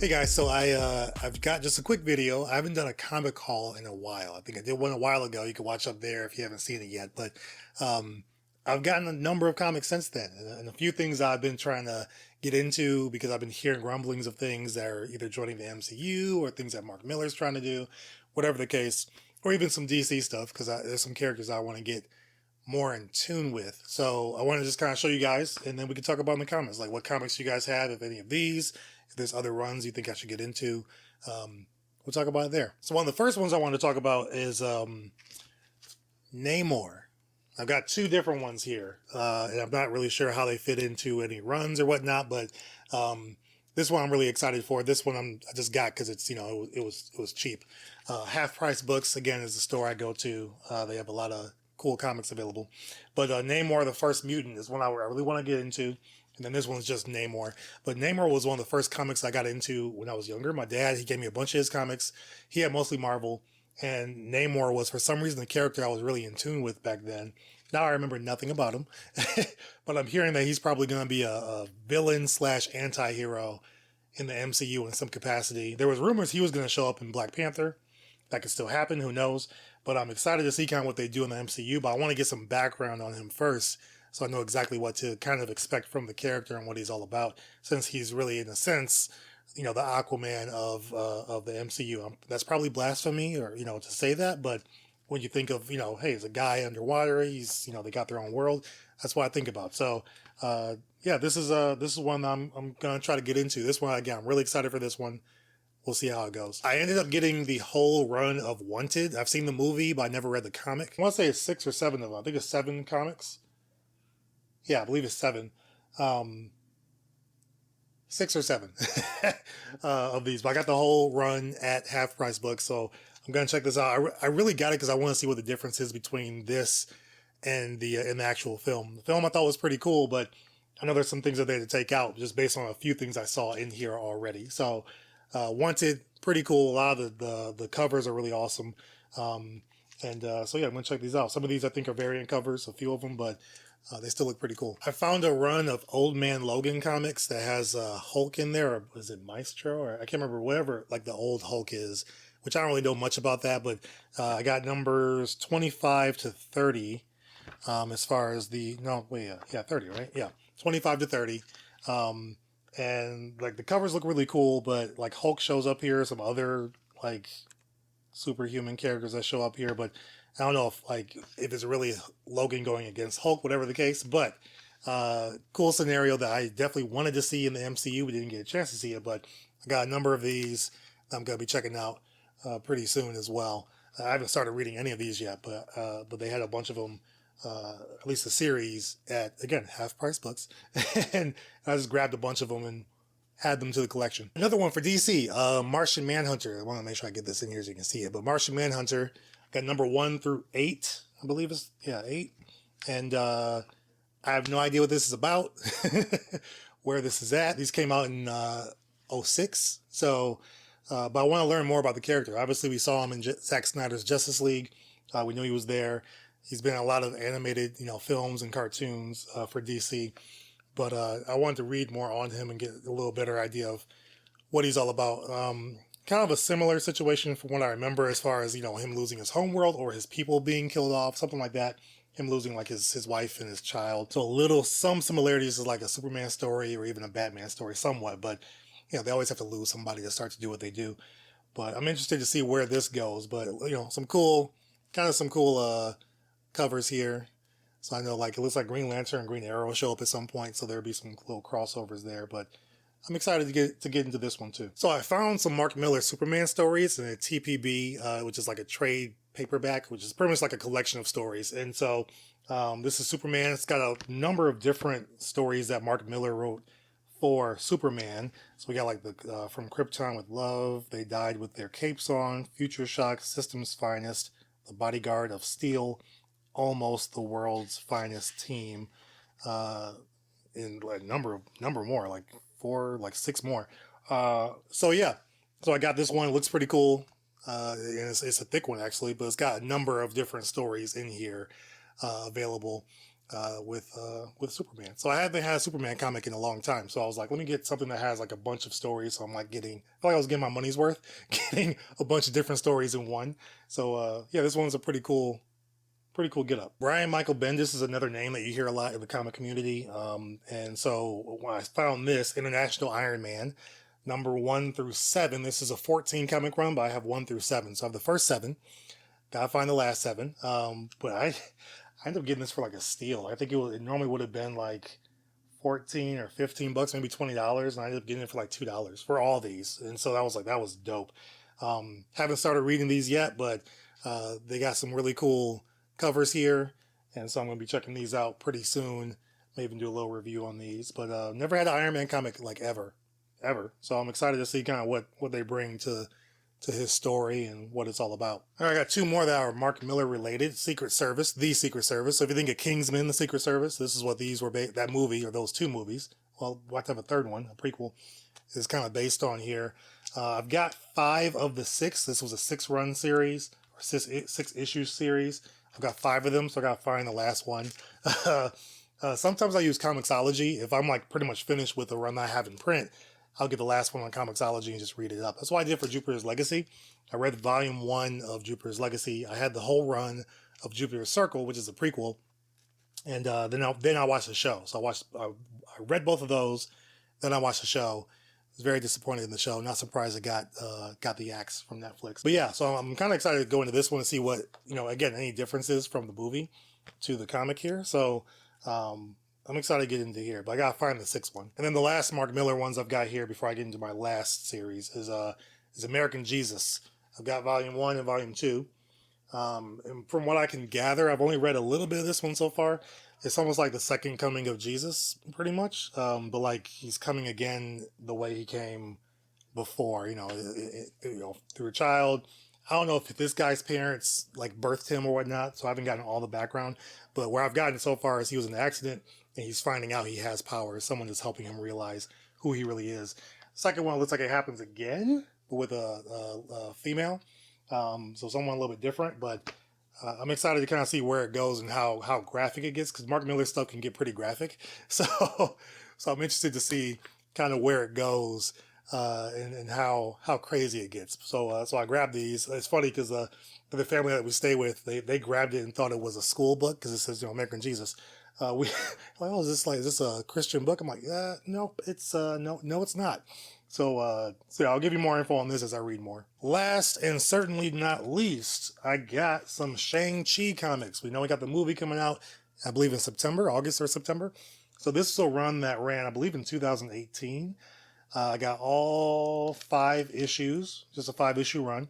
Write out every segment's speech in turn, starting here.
Hey guys, so I've got just a quick video. I haven't done a comic haul in a while. I think I did one a while ago. You can watch up there if you haven't seen it yet. But I've gotten a number of comics since then, and a few things I've been trying to get into because I've been hearing rumblings of things that are either joining the MCU or things that Mark Miller's trying to do, whatever the case, or even some DC stuff because there's some characters I want to get more in tune with. So I want to just kind of show you guys, and then we can talk about in the comments, like what comics you guys have, if any of these, if there's other runs you think I should get into. We'll talk about it there. So one of the first ones I want to talk about is Namor. I've got two different ones here, and I'm not really sure how they fit into any runs or whatnot, but this one I'm really excited for. This one I just got because it's, you know, it was cheap. Half Price Books, again, is the store I go to. They have a lot of cool comics available. But Namor, the First Mutant, is one I really want to get into. And then this one's just Namor. But Namor was one of the first comics I got into when I was younger. My dad, he gave me a bunch of his comics. He had mostly Marvel. And Namor was, for some reason, the character I was really in tune with back then. Now I remember nothing about him. But I'm hearing that he's probably going to be a villain / anti-hero in the MCU in some capacity. There was rumors he was going to show up in Black Panther. That could still happen, who knows? But I'm excited to see kind of what they do in the MCU, but I want to get some background on him first so I know exactly what to kind of expect from the character and what he's all about, since he's really, in a sense, you know, the Aquaman of the MCU. That's probably blasphemy, or, you know, to say that, but when you think of, you know, hey, he's a guy underwater, he's, you know, they got their own world, that's what I think about. So, yeah, this is one I'm going to try to get into. This one, again, I'm really excited for this one. We'll see how it goes. I ended up getting the whole run of Wanted. I've seen the movie, but I never read the comic. I want to say it's 6 or 7 of them. I think it's 7 comics. Yeah, I believe it's 7. 6 or 7 of these. But I got the whole run at Half Price Books, so I'm going to check this out. I really got it because I want to see what the difference is between this and the actual film. The film I thought was pretty cool, but I know there's some things that they had to take out just based on a few things I saw in here already. So Wanted, pretty cool. A lot of the covers are really awesome. So yeah, I'm going to check these out. Some of these I think are variant covers, a few of them, but they still look pretty cool. I found a run of Old Man Logan comics that has Hulk in there, or is it Maestro? Or I can't remember, whatever like the old Hulk is, which I don't really know much about that, but I got numbers 25 to 30 as far as 30, right? Yeah, 25 to 30. And like the covers look really cool, but like Hulk shows up here, some other like superhuman characters that show up here, but I don't know if it's really Logan going against Hulk, whatever the case. But cool scenario that I definitely wanted to see in the MCU. We didn't get a chance to see it, but I got a number of these that I'm gonna be checking out pretty soon as well. I haven't started reading any of these yet, but they had a bunch of them. At least a series at, again, Half Price Books. And I just grabbed a bunch of them and add them to the collection. Another one for DC, Martian Manhunter. I want to make sure I get this in here so you can see it. But Martian Manhunter, got number 1 through 8, I believe it's, 8. And I have no idea what this is about, where this is at. These came out in 06. So, but I want to learn more about the character. Obviously, we saw him in Zack Snyder's Justice League. We knew he was there. He's been in a lot of animated, you know, films and cartoons for DC. But I wanted to read more on him and get a little better idea of what he's all about. Kind of a similar situation from what I remember as far as, you know, him losing his homeworld or his people being killed off, something like that. Him losing like his wife and his child. So some similarities is like a Superman story or even a Batman story somewhat. But, you know, they always have to lose somebody to start to do what they do. But I'm interested to see where this goes. But, you know, some cool covers here. So I know, like, it looks like Green Lantern and Green Arrow will show up at some point, so there'll be some little crossovers there, but I'm excited to get into this one too. So I found some Mark Miller Superman stories in a TPB, which is like a trade paperback, which is pretty much like a collection of stories. And so this is Superman. It's got a number of different stories that Mark Miller wrote for Superman. So we got like the From Krypton with Love, They Died with Their Capes On, Future Shock, System's Finest, The Bodyguard of Steel, Almost the World's Finest Team, in like number more, like 6 more. So yeah, so I got this one. It looks pretty cool. And it's a thick one actually, but it's got a number of different stories in here available. with Superman. So I haven't had a Superman comic in a long time. So I was like, let me get something that has like a bunch of stories. So I'm like I feel like I was getting my money's worth, getting a bunch of different stories in one. So yeah, this one's a pretty cool get up. Brian Michael Bendis is another name that you hear a lot in the comic community. And so when I found this, International Iron Man, number 1 through 7, this is a 14 comic run, but I have 1 through 7. So I have the first 7. Gotta find the last 7. But I ended up getting this for like a steal. I think it normally would have been like 14 or 15 bucks, maybe $20, and I ended up getting it for like $2 for all these. And so that was dope. Haven't started reading these yet, but they got some really cool covers here, and so I'm going to be checking these out pretty soon. Maybe even do a little review on these, but never had an Iron Man comic like ever. So I'm excited to see kind of what they bring to his story and what it's all about. All right, I got 2 more that are Mark Miller related. Secret Service, The Secret Service. So if you think of Kingsman, The Secret Service, this is what these were, that movie, or those 2 movies. Well, we'll have to have a third one, a prequel, is kind of based on here. I've got 5 of the 6. This was a 6-run series, or 6-issue series. I've got 5 of them, so I got to find the last one. Sometimes I use Comixology. If I'm like pretty much finished with the run I have in print, I'll get the last one on Comixology and just read it up. That's what I did for Jupiter's Legacy. I read volume 1 of Jupiter's Legacy. I had the whole run of Jupiter's Circle, which is a prequel, and then I watched the show. So I read both of those, then I watched the show. I was very disappointed in the show. Not surprised it got the axe from Netflix. But yeah, so I'm kind of excited to go into this one and see what, again, any differences from the movie to the comic here. So I'm excited to get into here, but I gotta find the 6th one. And then the last Mark Miller ones I've got here before I get into my last series is American Jesus. I've got volume 1 and volume 2. And from what I can gather, I've only read a little bit of this one so far. It's almost like the second coming of Jesus, pretty much. But like he's coming again the way he came before, through a child. I don't know if this guy's parents like birthed him or whatnot, so I haven't gotten all the background. But where I've gotten so far is he was in an accident and he's finding out he has powers. Someone is helping him realize who he really is. Second one looks like it happens again, but with a female. So someone a little bit different, but I'm excited to kind of see where it goes and how graphic it gets, because Mark Miller stuff can get pretty graphic. So I'm interested to see kind of where it goes and how crazy it gets. So I grabbed these. It's funny because the family that we stay with, they grabbed it and thought it was a school book because it says American Jesus. We like, oh, is this a Christian book? I'm like, nope, it's no, it's not. So yeah, I'll give you more info on this as I read more. Last and certainly not least, I got some Shang-Chi comics. We know we got the movie coming out, I believe in August or September. So this is a run that ran, I believe, in 2018. I got all 5 issues, just a 5-issue run,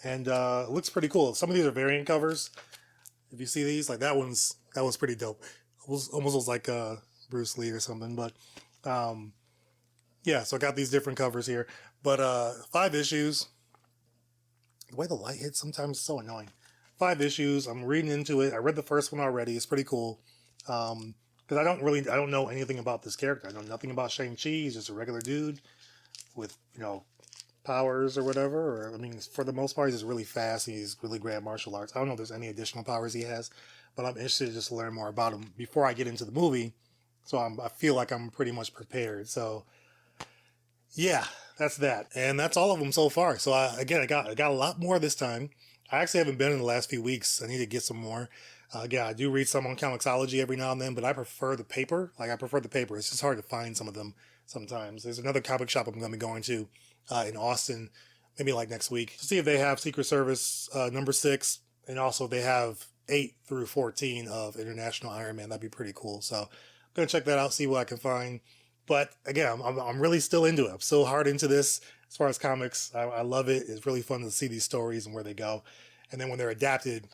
and it looks pretty cool. Some of these are variant covers. If you see these, like that one's pretty dope. Almost looks like Bruce Lee or something, but yeah, so I got these different covers here, but 5 issues. The way the light hits sometimes is so annoying. 5 issues. I'm reading into it. I read the first one already. It's pretty cool. Because I don't know anything about this character. I know nothing about Shang-Chi. He's just a regular dude with, powers or whatever. Or, I mean, for the most part, he's just really fast. He's really great at martial arts. I don't know if there's any additional powers he has, but I'm interested just to learn more about him before I get into the movie. So I feel like I'm pretty much prepared. So yeah, that's that. And that's all of them so far. So I got a lot more this time. I actually haven't been in the last few weeks. I need to get some more. Yeah, I do read some on Comixology every now and then, but I prefer the paper. It's just hard to find some of them sometimes. There's another comic shop I'm going to be going to in Austin, maybe like next week, to see if they have Secret Service number 6, and also they have 8 through 14 of International Iron Man. That'd be pretty cool. So I'm going to check that out, see what I can find. But again, I'm really still into it. I'm still hard into this as far as comics. I love it. It's really fun to see these stories and where they go. And then when they're adapted,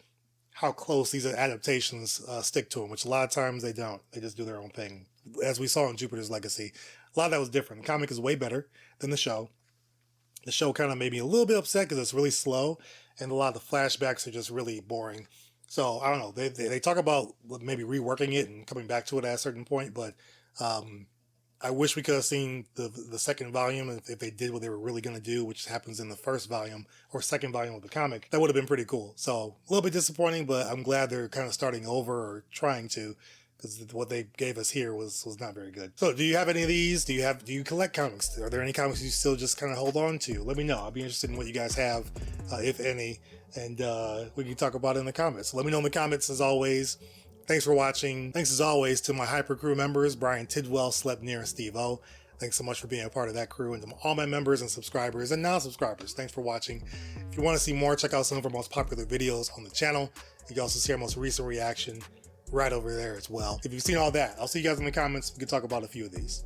how close these adaptations stick to them, which a lot of times they don't. They just do their own thing. As we saw in Jupiter's Legacy, a lot of that was different. The comic is way better than the show. The show kind of made me a little bit upset because it's really slow, and a lot of the flashbacks are just really boring. So I don't know. They talk about maybe reworking it and coming back to it at a certain point, but I wish we could have seen the second volume if they did what they were really going to do, which happens in the first volume or second volume of the comic. That would have been pretty cool. So a little bit disappointing, but I'm glad they're kind of starting over or trying to because what they gave us here was not very good. So do you have any of these? Do you collect comics? Are there any comics you still just kind of hold on to? Let me know. I'll be interested in what you guys have, if any, and we can talk about it in the comments. Let me know in the comments as always. Thanks for watching. Thanks as always to my Hyper Crew members, Brian Tidwell, Slepnir, and Steve O. Thanks so much for being a part of that crew, and to all my members and subscribers and non-subscribers. Thanks for watching. If you want to see more, check out some of our most popular videos on the channel. You can also see our most recent reaction right over there as well. If you've seen all that, I'll see you guys in the comments. We can talk about a few of these.